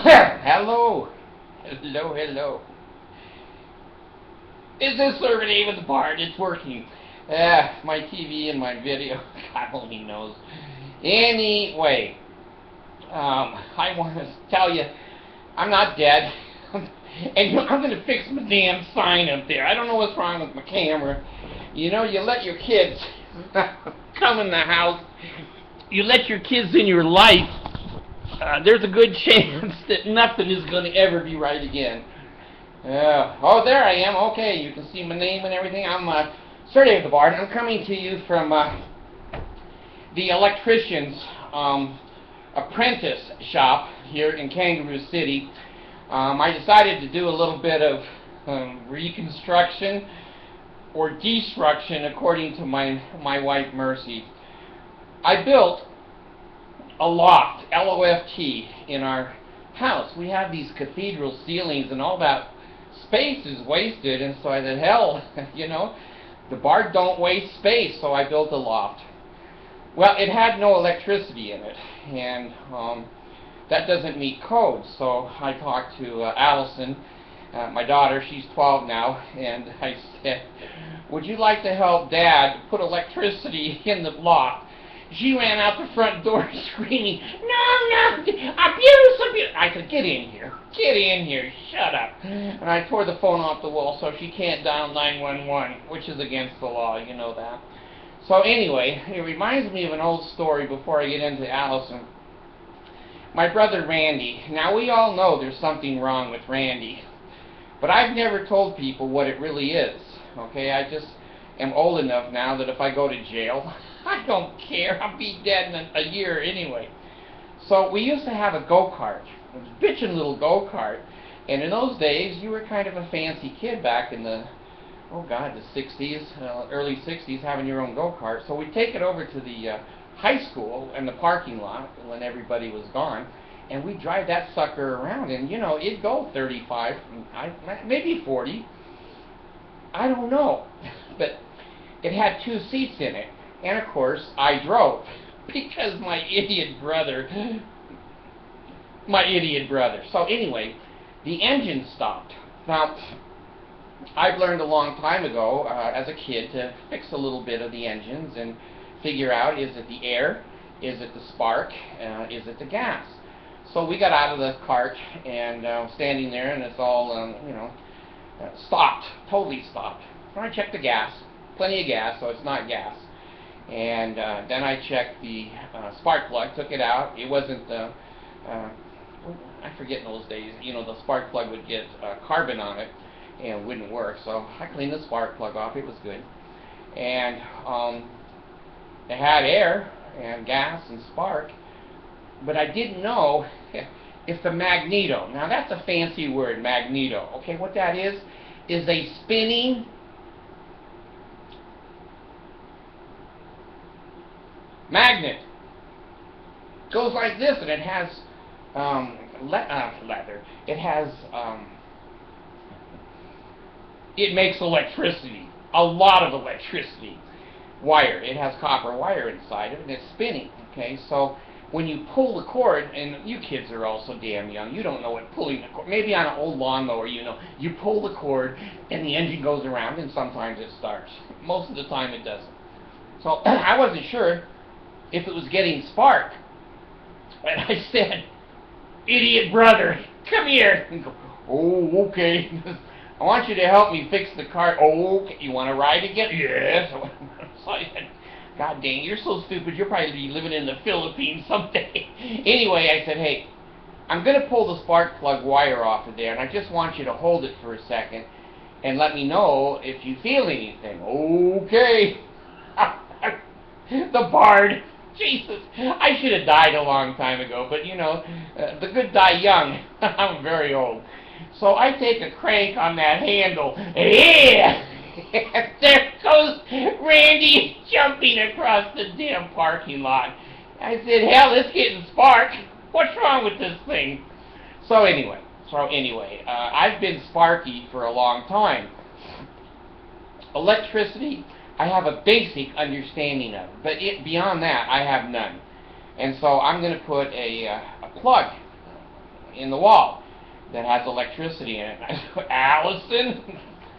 Hello. Hello, hello. Is this server name of the bard? It's working. My TV and my video, God only knows. Anyway, I want to tell you, I'm not dead. And I'm going to fix my damn sign up there. I don't know what's wrong with my camera. You know, you let your kids come in the house. You let your kids in your life. There's a good chance that nothing is going to ever be right again. Oh, there I am. Okay, you can see my name and everything. I'm Sergey of the Bard. I'm coming to you from the electrician's apprentice shop here in Kangaroo City. I decided to do a little bit of reconstruction or destruction, according to my wife Mercy. I built a loft, L-O-F-T, in our house. We have these cathedral ceilings, and all that space is wasted, and so I said, hell, you know, the Bard don't waste space, so I built a loft. Well, it had no electricity in it, and that doesn't meet code, so I talked to Allison, my daughter. She's 12 now, and I said, would you like to help Dad put electricity in the loft? She ran out the front door screaming, no, abuse. I said, get in here, shut up. And I tore the phone off the wall so she can't dial 911, which is against the law, you know that. So anyway, it reminds me of an old story before I get into Allison. My brother Randy. Now we all know there's something wrong with Randy, but I've never told people what it really is. Okay, I just am old enough now that if I go to jail, I don't care. I'll be dead in a year anyway. So we used to have a go-kart. It was a bitchin' little go-kart. And in those days, you were kind of a fancy kid back in the, oh God, the 60s, early 60s, having your own go-kart. So we'd take it over to the high school in the parking lot when everybody was gone, and we'd drive that sucker around. And, you know, it'd go 35, maybe 40. I don't know. But it had 2 seats in it. And of course, I drove because my idiot brother. So anyway, the engine stopped. Now, I've learned a long time ago, as a kid, to fix a little bit of the engines and figure out, is it the air, is it the spark, is it the gas? So we got out of the cart and standing there, and it's all, stopped, totally stopped. So I checked the gas, plenty of gas, so it's not gas. And then I checked the spark plug, took it out. It wasn't I forget in those days, you know, the spark plug would get carbon on it and it wouldn't work. So I cleaned the spark plug off. It was good. And it had air and gas and spark, but I didn't know if the magneto. Now that's a fancy word, magneto. Okay, what that is a spinning magnet. Goes like this, and it has leather. It has it makes electricity, a lot of electricity. Wire. It has copper wire inside of it, and it's spinning. Okay, so when you pull the cord, and you kids are also damn young, you don't know what pulling the cord. Maybe on an old lawnmower, you know, you pull the cord, and the engine goes around, and sometimes it starts. Most of the time, it doesn't. So I wasn't sure if it was getting spark. And I said, idiot brother, come here. And go, oh, okay. I want you to help me fix the car. Oh, okay. You want to ride again? Yes. So I said, God dang, you're so stupid, you'll probably be living in the Philippines someday. Anyway, I said, hey, I'm going to pull the spark plug wire off of there, and I just want you to hold it for a second and let me know if you feel anything. Okay. The Bard. Jesus, I should have died a long time ago, but you know, the good die young. I'm very old. So I take a crank on that handle. Yeah! There goes Randy jumping across the damn parking lot. I said, hell, it's getting spark. What's wrong with this thing? So anyway, I've been sparky for a long time. Electricity, I have a basic understanding of it, but beyond that, I have none. And so I'm going to put a plug, in the wall that has electricity in it. I go, Allison,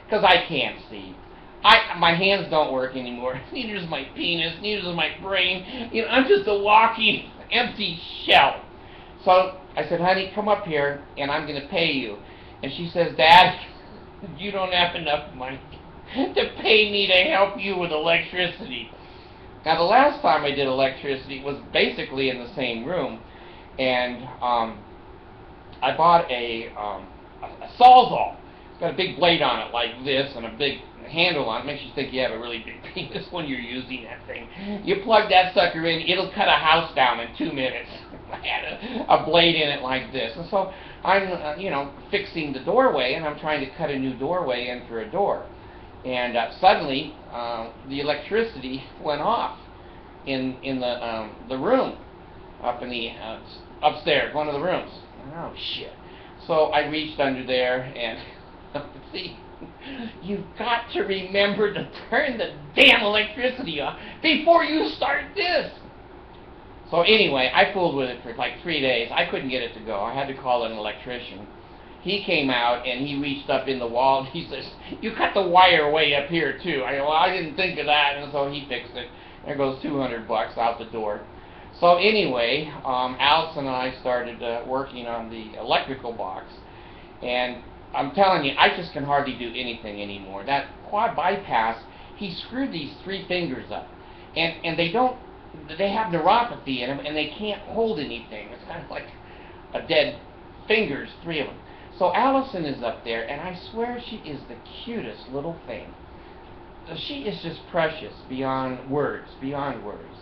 because I can't see. My hands don't work anymore. Neither does my penis. Neither does my brain. You know, I'm just a walking empty shell. So I said, honey, come up here, and I'm going to pay you. And she says, Dad, you don't have enough money to pay me to help you with electricity. Now, the last time I did electricity was basically in the same room, and I bought a Sawzall. It's got a big blade on it like this and a big handle on it. Makes you think you have a really big penis when you're using that thing. You plug that sucker in, it'll cut a house down in 2 minutes. I had a blade in it like this. And so I'm, fixing the doorway, and I'm trying to cut a new doorway in for a door. And suddenly, the electricity went off in the room, up in the upstairs, one of the rooms. Oh, shit. So I reached under there, and see, you've got to remember to turn the damn electricity off before you start this. So anyway, I fooled with it for like 3 days. I couldn't get it to go. I had to call an electrician. He came out, and he reached up in the wall, and he says, you cut the wire way up here, too. I go, well, I didn't think of that, and so he fixed it. There goes $200 out the door. So anyway, Alice and I started working on the electrical box, and I'm telling you, I just can hardly do anything anymore. That quad bypass, he screwed these 3 fingers up, and they have neuropathy in them, and they can't hold anything. It's kind of like a dead fingers, 3 of them. So Allison is up there, and I swear she is the cutest little thing. She is just precious beyond words, beyond words.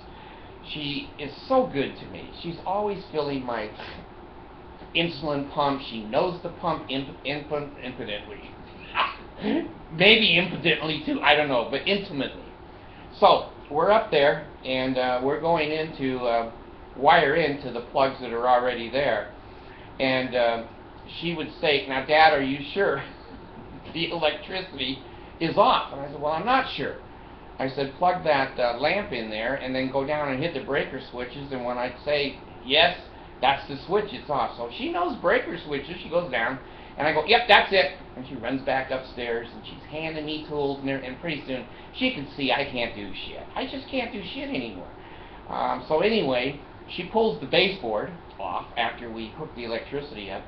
She is so good to me. She's always filling my insulin pump. She knows the pump impotently. Maybe impotently too, I don't know, but intimately. So we're up there, and we're going in to wire into the plugs that are already there. And she would say, now, Dad, are you sure the electricity is off? And I said, well, I'm not sure. I said, plug that lamp in there and then go down and hit the breaker switches, and when I say yes, that's the switch, it's off. So she knows breaker switches. She goes down, and I go, yep, that's it. And she runs back upstairs, and she's handing me tools, and pretty soon she can see I can't do shit. I just can't do shit anymore. So anyway, she pulls the baseboard off after we hooked the electricity up,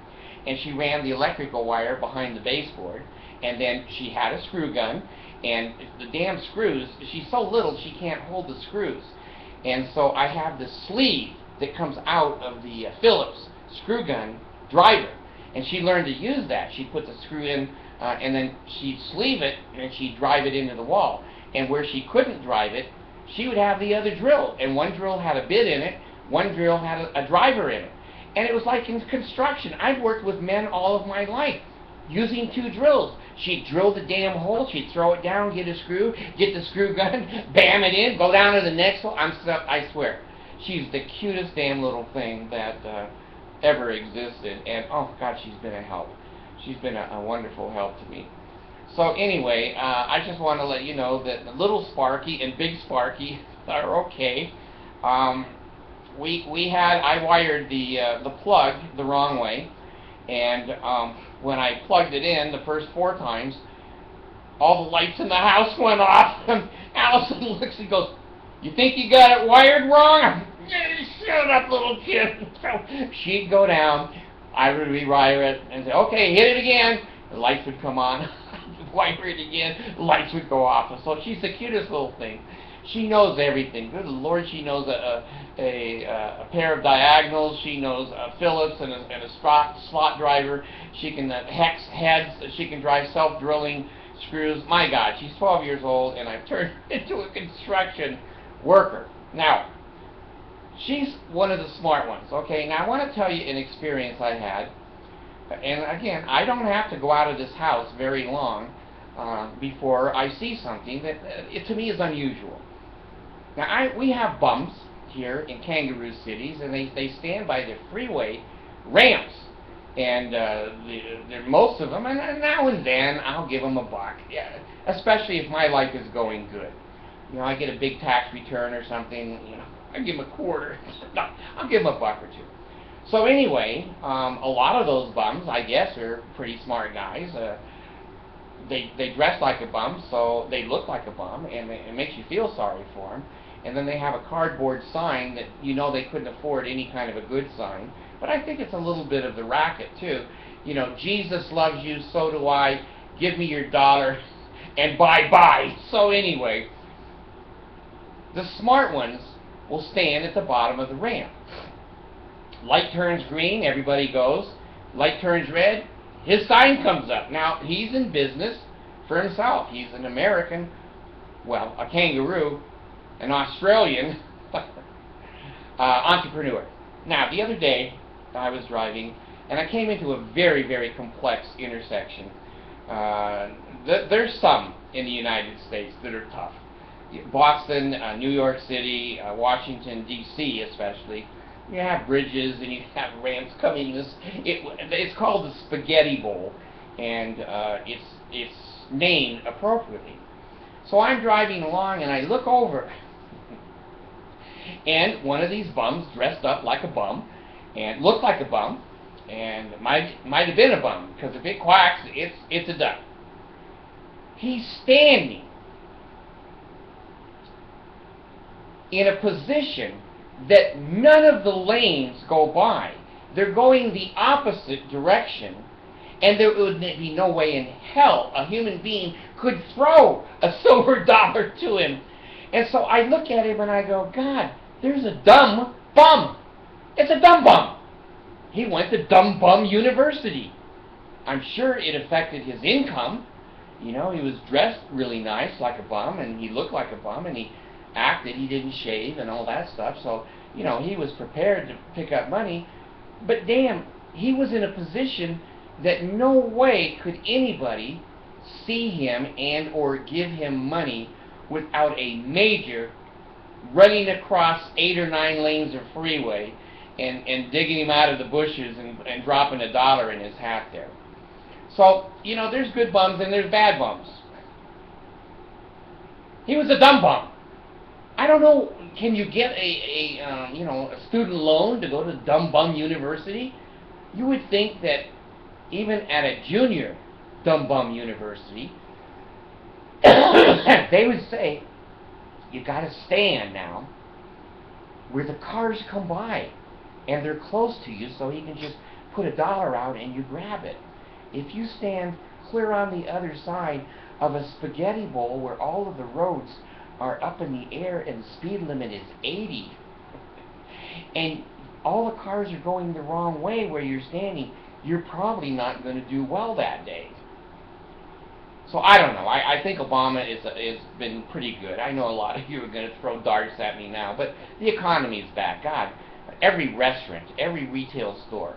and she ran the electrical wire behind the baseboard, and then she had a screw gun, and the damn screws, she's so little she can't hold the screws. And so I have the sleeve that comes out of the Phillips screw gun driver, and she learned to use that. She'd put the screw in, and then she'd sleeve it, and she'd drive it into the wall. And where she couldn't drive it, she would have the other drill, and one drill had a bit in it, one drill had a driver in it. And it was like in construction. I've worked with men all of my life using 2 drills. She'd drill the damn hole, she'd throw it down, get a screw, get the screw gun, bam it in, go down to the next hole. I swear, she's the cutest damn little thing that ever existed. And oh God, she's been a help. She's been a wonderful help to me. So anyway, I just want to let you know that the little Sparky and big Sparky are okay. I wired the plug the wrong way, and when I plugged it in the first 4 times, all the lights in the house went off, and Allison looks and goes, you think you got it wired wrong? Shut up, little kid. So she'd go down, I would rewire it, and say, okay, hit it again. The lights would come on. Wire it again, the lights would go off. So she's the cutest little thing. She knows everything. Good Lord, she knows a pair of diagonals. She knows a Phillips and a slot driver. She can hex heads. She can drive self-drilling screws. My God, she's 12 years old, and I've turned her into a construction worker. Now, she's one of the smart ones. Okay, now I want to tell you an experience I had. And again, I don't have to go out of this house very long before I see something that to me is unusual. Now, we have bumps here in Kangaroo Cities, and they stand by the freeway ramps. And most of them, and now and then, I'll give them $1. Yeah, especially if my life is going good. You know, I get a big tax return or something, you know, I give them $0.25. No, I'll give them $1 or $2. So anyway, a lot of those bums, I guess, are pretty smart guys. They dress like a bum, so they look like a bum, and it makes you feel sorry for them. And then they have a cardboard sign that you know they couldn't afford any kind of a good sign. But I think it's a little bit of the racket too. You know, Jesus loves you, so do I. Give me your dollar, and bye-bye. So anyway, the smart ones will stand at the bottom of the ramp. Light turns green, everybody goes. Light turns red, his sign comes up. Now, he's in business for himself. He's an American, well, a kangaroo, an Australian entrepreneur. Now, the other day, I was driving, and I came into a very, very complex intersection. There's some in the United States that are tough. Boston, New York City, Washington, D.C. especially. You have bridges and you have ramps coming. It's called the Spaghetti Bowl, and it's named appropriately. So I'm driving along and I look over, and one of these bums dressed up like a bum and looked like a bum, and might have been a bum, because if it quacks, it's a duck. He's standing in a position that none of the lanes go by. They're going the opposite direction, and there would be no way in hell a human being could throw a silver dollar to him. And so I look at him and I go, God, there's a dumb bum. It's a dumb bum. He went to Dumb Bum University. I'm sure it affected his income. You know, he was dressed really nice like a bum, and he looked like a bum, and he acted, he didn't shave and all that stuff, so, you know, he was prepared to pick up money. But damn, he was in a position that no way could anybody see him and or give him money without a major running across 8 or 9 lanes of freeway and digging him out of the bushes and dropping a dollar in his hat there. So, you know, there's good bums and there's bad bums. He was a dumb bum. I don't know, can you get a student loan to go to Dumb Bum University? You would think that even at a junior Dumb Bum University, they would say, you got to stand now where the cars come by and they're close to you, so he can just put a dollar out and you grab it. If you stand clear on the other side of a spaghetti bowl where all of the roads are up in the air and the speed limit is 80, and all the cars are going the wrong way where you're standing, you're probably not going to do well that day. So I don't know. I think Obama has been pretty good. I know a lot of you are going to throw darts at me now, but the economy is back. God, every restaurant, every retail store,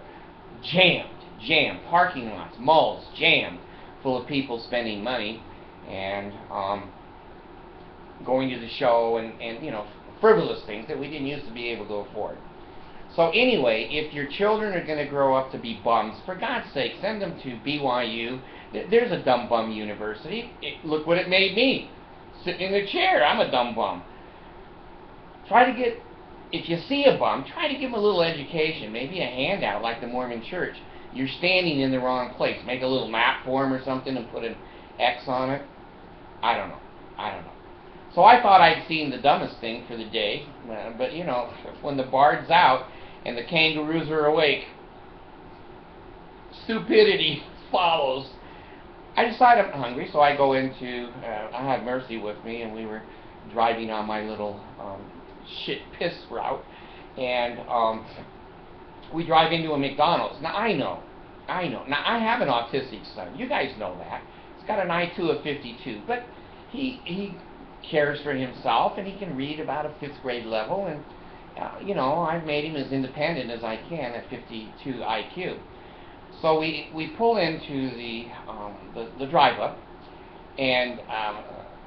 jammed, parking lots, malls, jammed, full of people spending money and going to the show and you know, frivolous things that we didn't used to be able to afford. So anyway, if your children are going to grow up to be bums, for God's sake, send them to BYU. There's a dumb bum university. Look what it made me. Sitting in a chair, I'm a dumb bum. If you see a bum, try to give him a little education, maybe a handout like the Mormon Church. You're standing in the wrong place. Make a little map for him or something and put an X on it. I don't know. So I thought I'd seen the dumbest thing for the day, but you know, when the bard's out and the kangaroos are awake, stupidity follows. I decided I'm hungry, so I go into, I had Mercy with me, and we were driving on my little shit-piss route, and we drive into a McDonald's. Now, I know. Now, I have an autistic son. You guys know that. He's got an IQ of 52, but he cares for himself, and he can read about a 5th grade level, and, you know, I've made him as independent as I can at 52 IQ. So we pull into the drive-up, and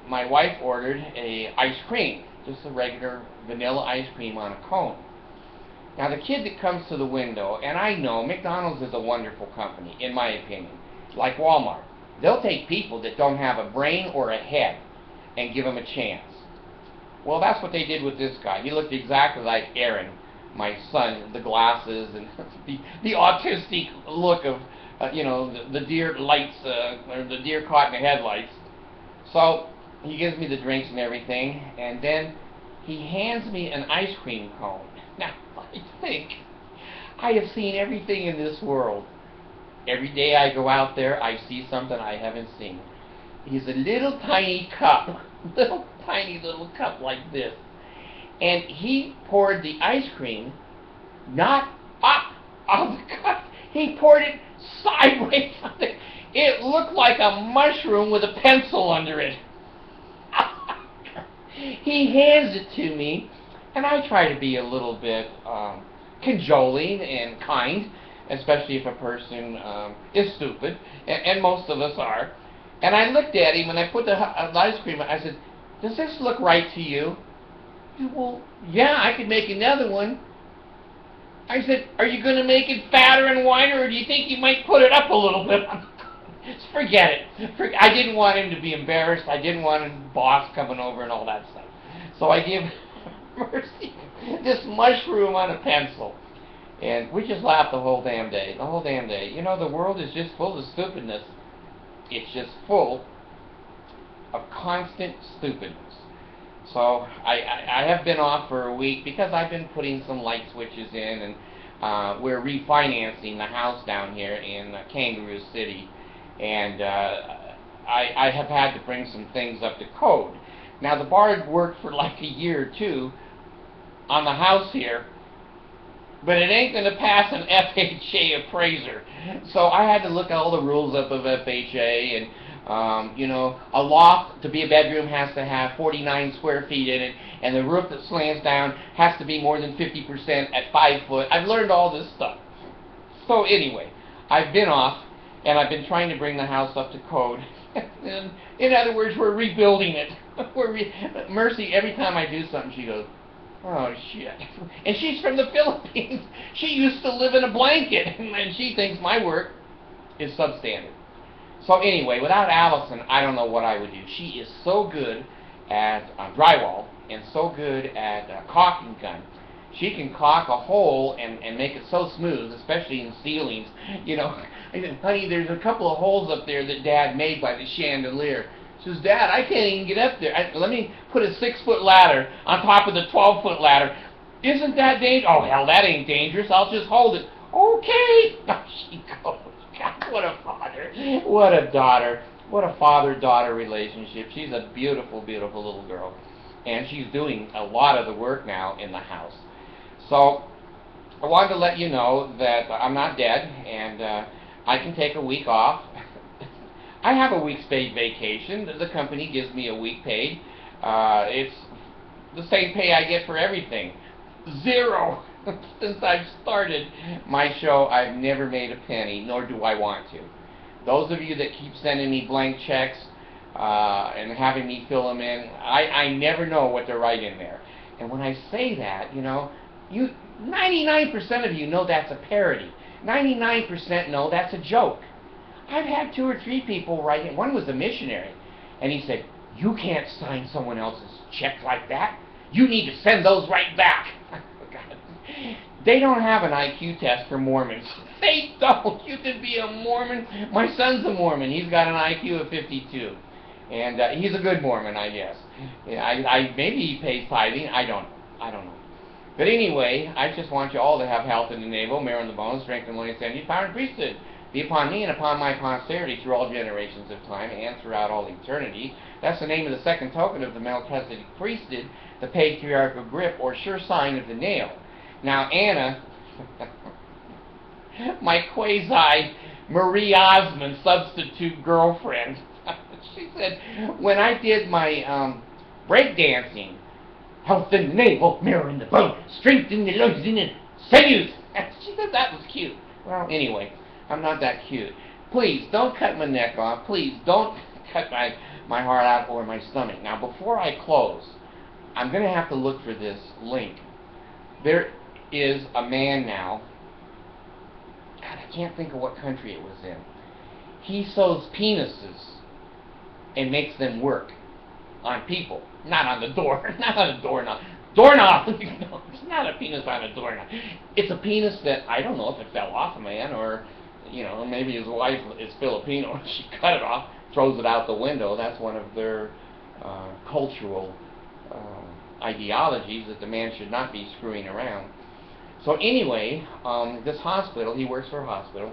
my wife ordered a ice cream, just a regular vanilla ice cream on a cone. Now the kid that comes to the window, and I know McDonald's is a wonderful company, in my opinion, like Walmart. They'll take people that don't have a brain or a head and give them a chance. Well, that's what they did with this guy. He looked exactly like Aaron my son the glasses and the autistic look of the deer lights or the deer caught in the headlights. So he gives me the drinks and everything, and then he hands me an ice cream cone. Now I think I have seen everything in this world. Every day I go out there, I see something I haven't seen. He's a little tiny cup, little tiny little cup like this. And he poured the ice cream not up on the cup. He poured it sideways on it. It looked like a mushroom with a pencil under it. He hands it to me, and I try to be a little bit cajoling and kind, especially if a person is stupid, and most of us are. And I looked at him, and I put the ice cream, I said, "Does this look right to you?" He said, "Well, yeah, I could make another one." I said, "Are you going to make it fatter and wider, or do you think you might put it up a little bit?" Forget it. I didn't want him to be embarrassed. I didn't want his boss coming over and all that stuff. So I gave Mercy this mushroom on a pencil. And we just laughed the whole damn day. The whole damn day. You know, the world is just full of stupidness. It's just full of constant stupidness. So I have been off for a week because I've been putting some light switches in, and we're refinancing the house down here in Kangaroo City. And I have had to bring some things up to code. Now, the bar had worked for like a year or two on the house here, but it ain't going to pass an FHA appraiser. So I had to look at all the rules up of FHA, and a loft to be a bedroom has to have 49 square feet in it, and the roof that slants down has to be more than 50% at 5 foot. I've learned all this stuff. So anyway, I've been off, and I've been trying to bring the house up to code. And in other words, we're rebuilding it. Mercy, every time I do something, she goes, "Oh, shit." And she's from the Philippines. She used to live in a blanket, and she thinks my work is substandard. So anyway, without Allison, I don't know what I would do. She is so good at drywall and so good at caulking gun. She can caulk a hole and make it so smooth, especially in ceilings. I said, "Honey, there's a couple of holes up there that Dad made by the chandelier." She says, "Dad, I can't even get up there. Let me put a 6-foot ladder on top of the 12-foot ladder. Isn't that dangerous?" "Oh, hell, that ain't dangerous. I'll just hold it." "Okay." Oh, she goes. God, what a father. What a daughter. What a father-daughter relationship. She's a beautiful, beautiful little girl. And she's doing a lot of the work now in the house. So I wanted to let you know that I'm not dead, and I can take a week off. I have a week's paid vacation. The company gives me a week paid. It's the same pay I get for everything. 0. Since I've started my show, I've never made a penny, nor do I want to. Those of you that keep sending me blank checks and having me fill them in, I never know what to write in there. And when I say that, 99% of you know that's a parody. 99% know that's a joke. I've had 2 or 3 people write in. One was a missionary, and he said, "You can't sign someone else's check like that. You need to send those right back." They don't have an IQ test for Mormons. They don't. You can be a Mormon. My son's a Mormon. He's got an IQ of 52. And he's a good Mormon, I guess. Yeah, maybe he pays tithing. I don't know. But anyway, I just want you all to have health in the navel, marrow in the bones, strength in the loins, and power and priesthood. Be upon me and upon my posterity through all generations of time and throughout all eternity. That's the name of the second token of the Melchizedek priesthood, the patriarchal grip, or sure sign of the nail. Now, Anna, my quasi-Marie Osmond substitute girlfriend, she said, when I did my breakdancing, health in the navel, mirror in the bone, strength in the lungs and the sinews. She said that was cute. Well, anyway, I'm not that cute. Please, don't cut my neck off. Please, don't cut my heart out or my stomach. Now, before I close, I'm going to have to look for this link. There is a man now, God, I can't think of what country it was in. He sews penises and makes them work on people. Not on the door, not on the doorknob. Doorknob! No, it's not a penis on a doorknob. It's a penis that, I don't know if it fell off a man, or, maybe his wife is Filipino and she cut it off, throws it out the window. That's one of their cultural ideologies, that the man should not be screwing around. So anyway, this hospital, he works for a hospital,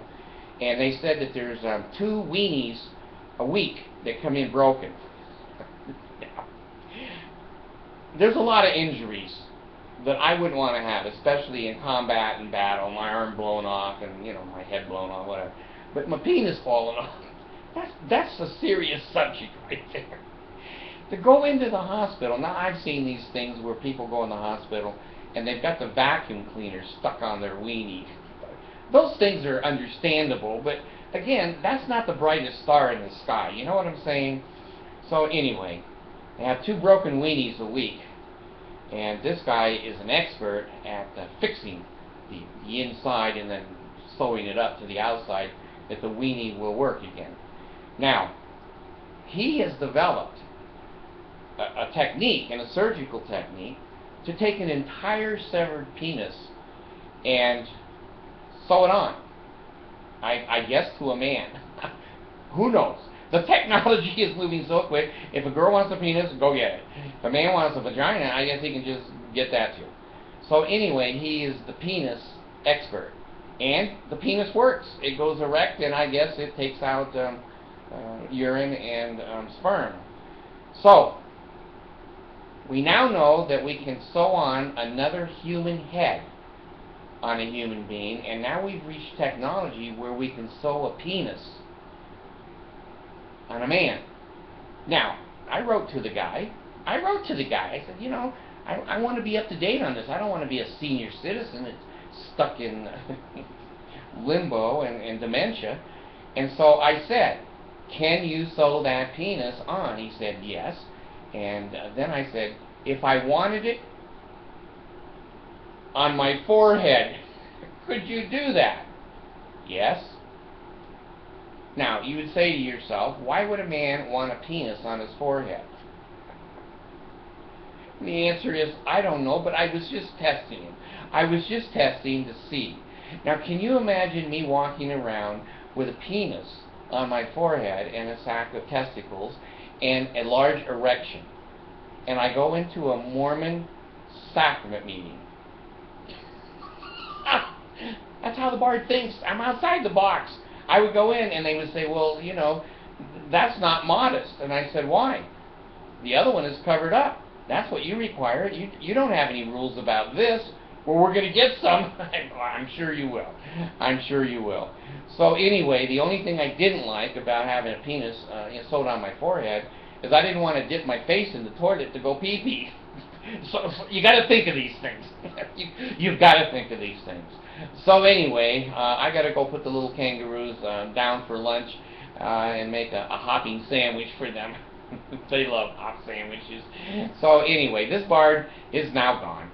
and they said that there's 2 weenies a week that come in broken. There's a lot of injuries that I wouldn't want to have, especially in combat and battle, my arm blown off and, my head blown off, whatever. But my penis falling off, that's a serious subject right there. To go into the hospital, now I've seen these things where people go in the hospital and they've got the vacuum cleaner stuck on their weenie. Those things are understandable, but again, that's not the brightest star in the sky. You know what I'm saying? So anyway, they have 2 broken weenies a week, and this guy is an expert at fixing the inside and then sewing it up to the outside that the weenie will work again. Now, he has developed a technique, and a surgical technique, to take an entire severed penis and sew it on. I guess to a man. Who knows? The technology is moving so quick. If a girl wants a penis, go get it. If a man wants a vagina, I guess he can just get that too. So anyway, he is the penis expert. And the penis works. It goes erect, and I guess it takes out urine and sperm. So, we now know that we can sew on another human head on a human being, and now we've reached technology where we can sew a penis on a man. Now, I wrote to the guy. I said, I want to be up to date on this. I don't want to be a senior citizen that's stuck in limbo and dementia. And so I said, can you sew that penis on? He said, yes. And then I said, if I wanted it on my forehead, could you do that? Yes. Now, you would say to yourself, why would a man want a penis on his forehead? And the answer is, I don't know, but I was just testing him. I was just testing to see. Now, can you imagine me walking around with a penis on my forehead and a sack of testicles and a large erection, and I go into a Mormon sacrament meeting? That's how the Bard thinks. I'm outside the box. I would go in and they would say, well, that's not modest. And I said, why? The other one is covered up. That's what you require. You don't have any rules about this. Well, we're going to get some. I'm sure you will. I'm sure you will. So anyway, the only thing I didn't like about having a penis sewed on my forehead is I didn't want to dip my face in the toilet to go pee-pee. So you got to think of these things. You've got to think of these things. So anyway, I got to go put the little kangaroos down for lunch and make a hopping sandwich for them. They love hot sandwiches. So anyway, this Bard is now gone.